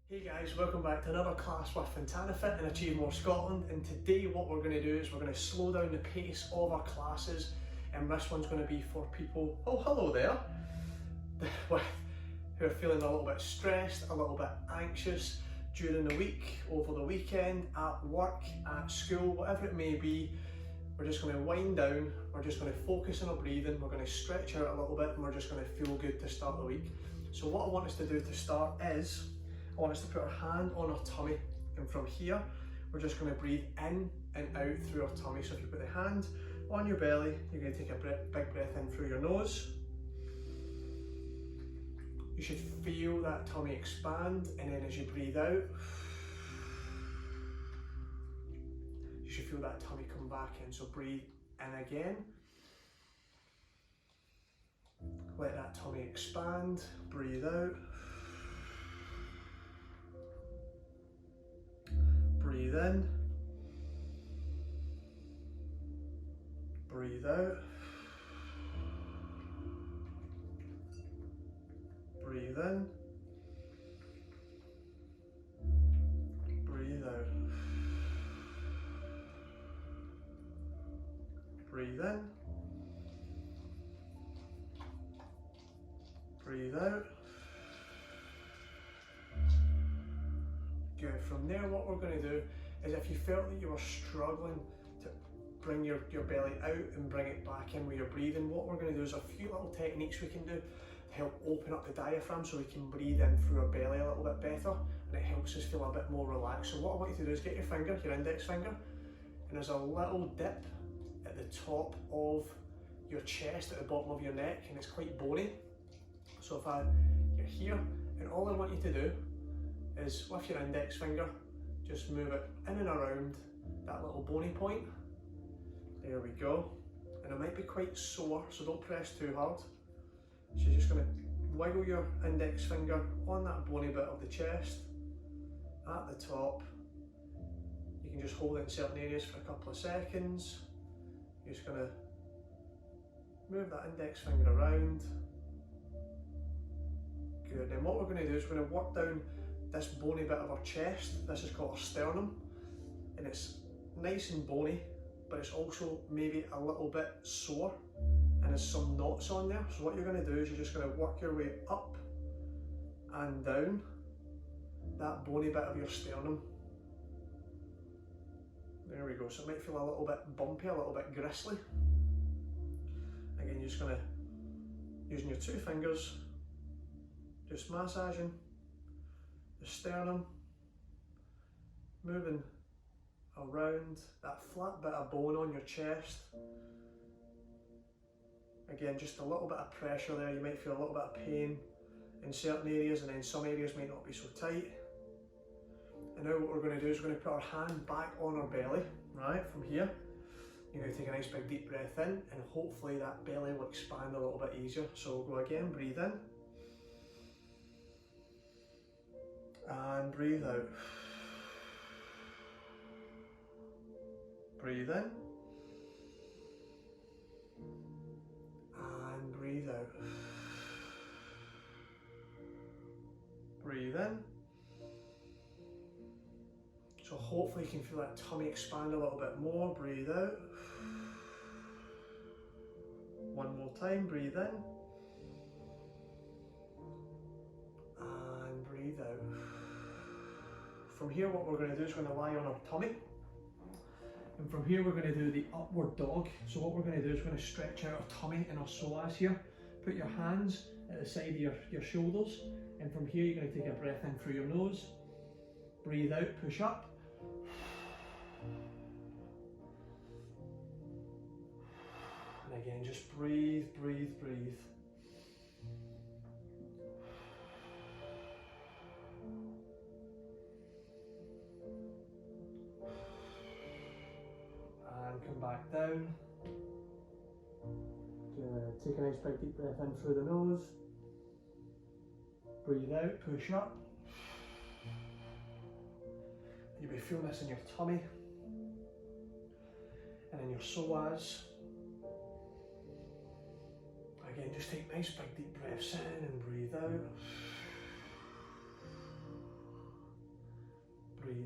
Hey guys, welcome back to another class with Fontana Fit and Achieve More Scotland, and today what we're going to do is we're going to slow down the pace of our classes, and this one's going to be for people, oh hello there, who are feeling a little bit stressed, a little bit anxious during the week, over the weekend, at work, at school, whatever it may be. We're just going to wind down, we're just going to focus on our breathing, we're going to stretch out a little bit, and we're just going to feel good to start the week. So what I want us to do to start is, I want us to put our hand on our tummy, and from here, we're just going to breathe in and out through our tummy. So if you put the hand on your belly, you're going to take a big breath in through your nose. You should feel that tummy expand, and then as you breathe out, you should feel that tummy come back in. So breathe in again. Let that tummy expand, breathe out. Breathe in, breathe out, breathe in, breathe out, breathe in, breathe out. Good. From there, what we're going to do is, if you felt that you were struggling to bring your belly out and bring it back in with your breathing, what we're going to do is a few little techniques we can do to help open up the diaphragm so we can breathe in through our belly a little bit better, and it helps us feel a bit more relaxed. So what I want you to do is get your finger, your index finger, and there's a little dip at the top of your chest, at the bottom of your neck, and it's quite bony. So you're here, and all I want you to do is, with your index finger, just move it in and around that little bony point. There we go. And it might be quite sore, so don't press too hard. So you're just going to wiggle your index finger on that bony bit of the chest, at the top. You can just hold it in certain areas for a couple of seconds. You're just going to move that index finger around. Good. Then what we're going to do is we're going to work down this bony bit of our chest. This is called our sternum, and it's nice and bony, but it's also maybe a little bit sore, and there's some knots on there. So what you're going to do is you're just going to work your way up and down that bony bit of your sternum. There we go. So it might feel a little bit bumpy, a little bit gristly. Again, you're just going to, using your two fingers, just massaging the sternum, moving around that flat bit of bone on your chest. Again, just a little bit of pressure there. You might feel a little bit of pain in certain areas, and then some areas might not be so tight. And now what we're going to do is we're going to put our hand back on our belly, right, from here. You're going to take a nice big deep breath in, and hopefully that belly will expand a little bit easier. So we'll go again, breathe in. And breathe out. Breathe in. And breathe out. Breathe in. So hopefully you can feel that tummy expand a little bit more. Breathe out. One more time, breathe in. And breathe out. From here, what we're going to do is we're going to lie on our tummy, and from here we're going to do the upward dog. So what we're going to do is we're going to stretch out our tummy and our psoas here. Put your hands at the side of your shoulders, and from here you're going to take a breath in through your nose, breathe out, push up, and again just breathe, breathe, breathe. Come back down. Take a nice big deep breath in through the nose. Breathe out, push up. You'll be feeling this in your tummy and in your psoas. Again, just take nice big deep breaths in and breathe out.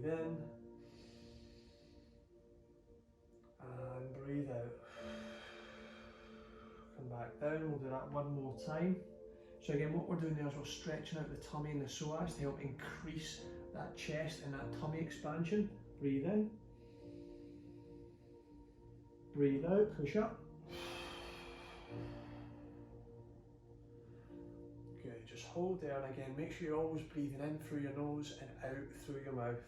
in and breathe out. Come back down, we'll do that one more time. So again, what we're doing there is we're stretching out the tummy and the psoas to help increase that chest and that tummy expansion. Breathe in. Breathe out, push up. Good, just hold there, and again, make sure you're always breathing in through your nose and out through your mouth.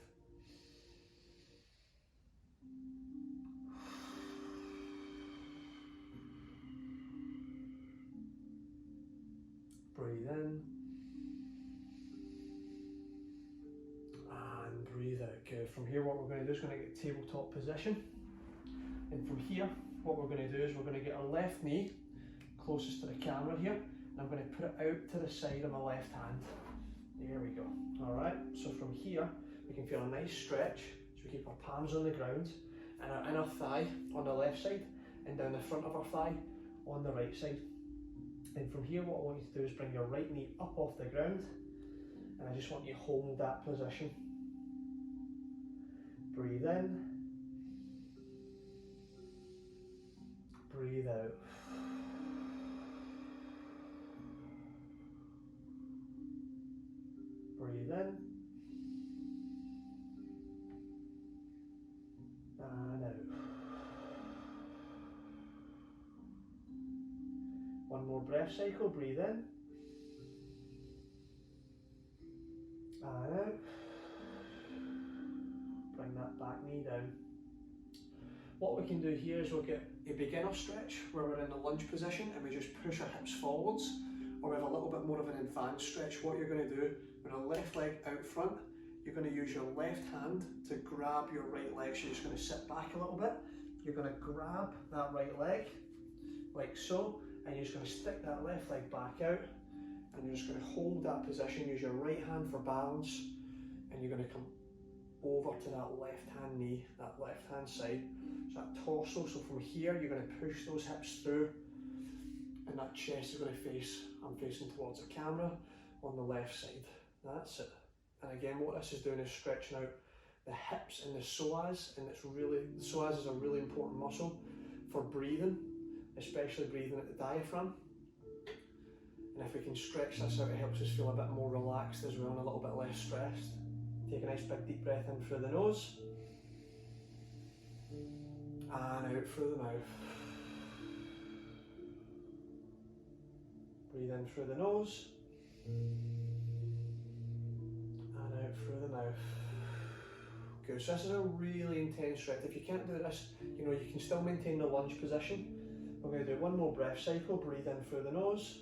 Breathe in. And breathe out. Good. From here, what we're going to do is going to get tabletop position. And from here, what we're going to do is we're going to get our left knee closest to the camera here. And I'm going to put it out to the side of my left hand. There we go. Alright, so from here, we can feel a nice stretch. So we keep our palms on the ground and our inner thigh on the left side and down the front of our thigh on the right side. And from here, what I want you to do is bring your right knee up off the ground, and I just want you to hold that position. Breathe in. Breathe out. Breathe in. And out. One more breath cycle, breathe in. And out. Bring that back knee down. What we can do here is we'll get a beginner stretch where we're in the lunge position and we just push our hips forwards, or we have a little bit more of an advanced stretch. What you're going to do with our left leg out front, you're going to use your left hand to grab your right leg. So you're just going to sit back a little bit. You're going to grab that right leg like so, and you're just going to stick that left leg back out, and you're just going to hold that position. Use your right hand for balance, and you're going to come over to that left hand knee, that left hand side. So that torso, so from here you're going to push those hips through, and that chest is going to face, I'm facing towards the camera, on the left side. That's it. And again, what this is doing is stretching out the hips and the psoas, and it's really, the psoas is a really important muscle for breathing, especially breathing at the diaphragm. And if we can stretch this out, it helps us feel a bit more relaxed as well and a little bit less stressed. Take a nice big deep breath in through the nose and out through the mouth. Breathe in through the nose and out through the mouth. Good, so this is a really intense stretch. If you can't do this, you know, you can still maintain the lunge position. We're going to do one more breath cycle. Breathe in through the nose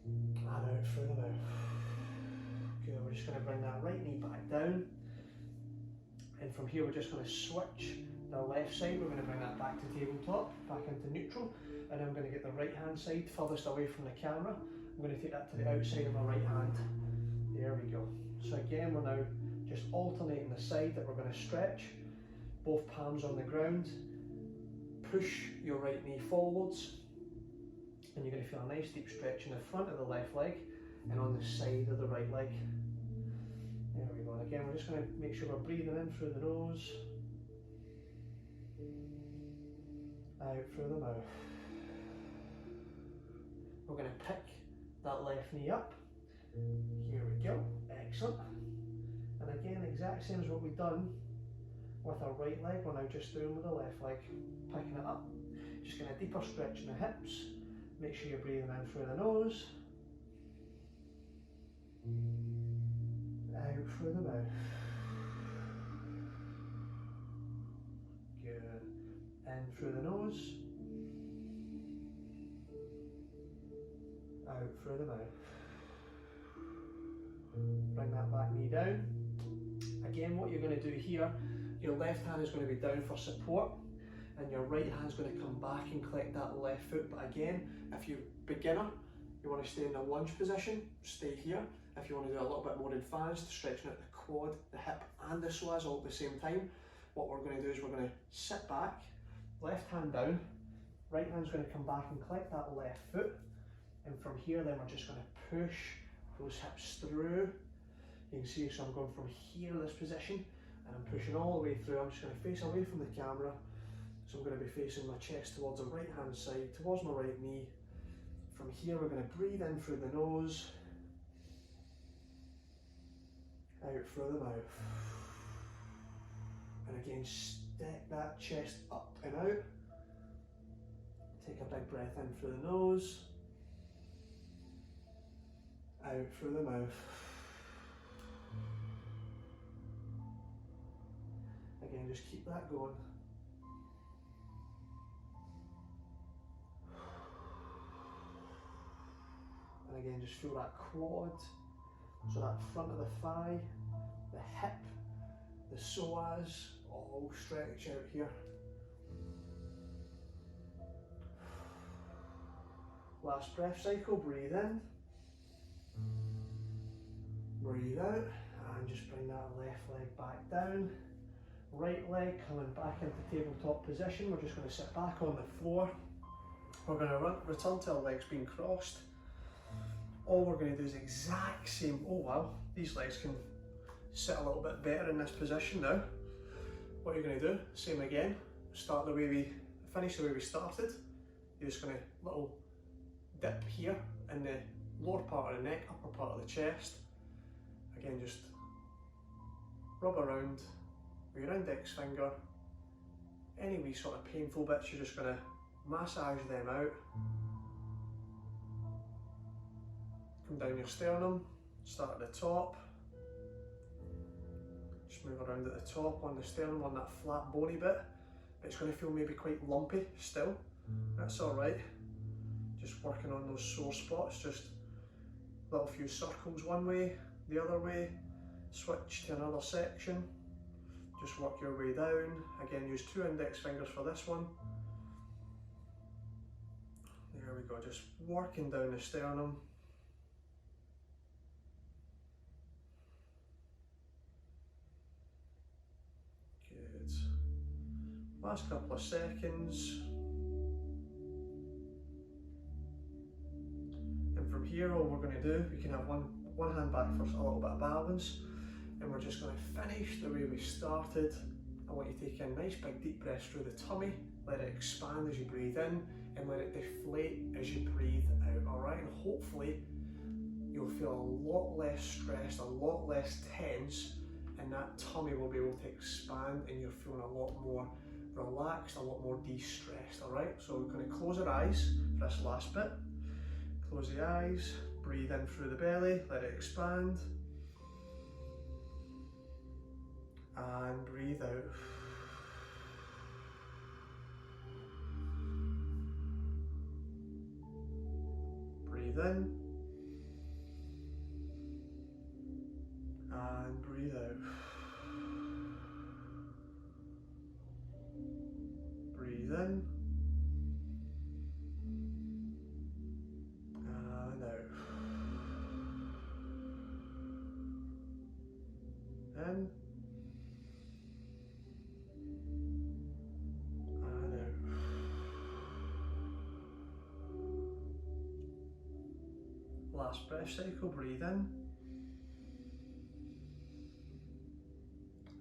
and out through the mouth. Good, we're just going to bring that right knee back down, and from here we're just going to switch the left side. We're going to bring that back to tabletop, back into neutral, and then I'm going to get the right hand side furthest away from the camera. I'm going to take that to the outside of my right hand. There we go. So again, we're now just alternating the side that we're going to stretch. Both palms on the ground. Push your right knee forwards, and you're going to feel a nice deep stretch in the front of the left leg and on the side of the right leg. There we go. And again, we're just going to make sure we're breathing in through the nose, out through the mouth. We're going to pick that left knee up. Here we go. Excellent. And again, exact same as what we've done with our right leg, we're now just doing with the left leg. Picking it up. Just getting a deeper stretch in the hips. Make sure you're breathing in through the nose, out through the mouth. Good. In through the nose, out through the mouth. Bring that back knee down. Again, what you're going to do here, your left hand is going to be down for support, and your right hand's going to come back and collect that left foot. But again, if you're beginner, you want to stay in the lunge position, stay here. If you want to do a little bit more advanced, stretching out the quad, the hip and the psoas all at the same time, what we're going to do is we're going to sit back, left hand down, right hand's going to come back and collect that left foot, and from here then we're just going to push those hips through, You can see, so I'm going from here, this position, and I'm pushing all the way through. I'm just going to face away from the camera. So I'm going to be facing my chest towards the right hand side, towards my right knee. From here we're going to breathe in through the nose, out through the mouth. And again, step that chest up and out. Take a big breath in through the nose, out through the mouth. Again, just keep that going. And again, just feel that quad, so that front of the thigh, the hip, the psoas, all stretch out here. Last breath cycle, breathe in, breathe out, and just bring that left leg back down. Right leg coming back into tabletop position. We're just going to sit back on the floor. We're going to return to our legs being crossed. All we're going to do is exact same. Oh wow, these legs can sit a little bit better in this position now. What you're going to do, same again. Start the way we finish the way we started. You're just going to little dip here in the lower part of the neck, upper part of the chest. Again, just rub around with your index finger. Any wee sort of painful bits, you're just going to massage them out. Come down your sternum, start at the top. Just move around at the top on the sternum, on that flat bony bit. It's going to feel maybe quite lumpy still. That's alright. Just working on those sore spots, just a little few circles one way, the other way, switch to another section. Just work your way down. Again, use 2 index fingers for this one. There we go, just working down the sternum. Good. Last couple of seconds. And from here, all we're going to do, we can have one hand back for a little bit of balance. And we're just going to finish the way we started. I want you to take in nice big deep breaths through the tummy, let it expand as you breathe in, and let it deflate as you breathe out, alright? And hopefully you'll feel a lot less stressed, a lot less tense, and that tummy will be able to expand and you're feeling a lot more relaxed, a lot more de-stressed, alright? So we're going to close our eyes for this last bit. Close the eyes, breathe in through the belly, let it expand. And breathe out. Breathe in. And breathe out. Breathe in. And out. In. Last breath cycle, breathe in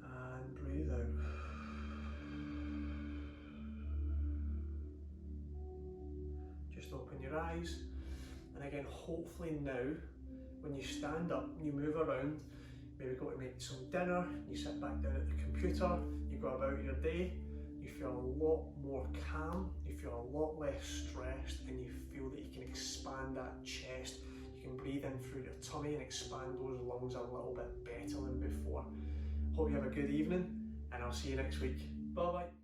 and breathe out. Just open your eyes, and again, hopefully now when you stand up and you move around, maybe go to make some dinner, you sit back down at the computer, you go about your day, you feel a lot more calm, you feel a lot less stressed, and you feel that you can expand that chest. You can breathe in through your tummy and expand those lungs a little bit better than before. Hope you have a good evening, and I'll see you next week. Bye bye.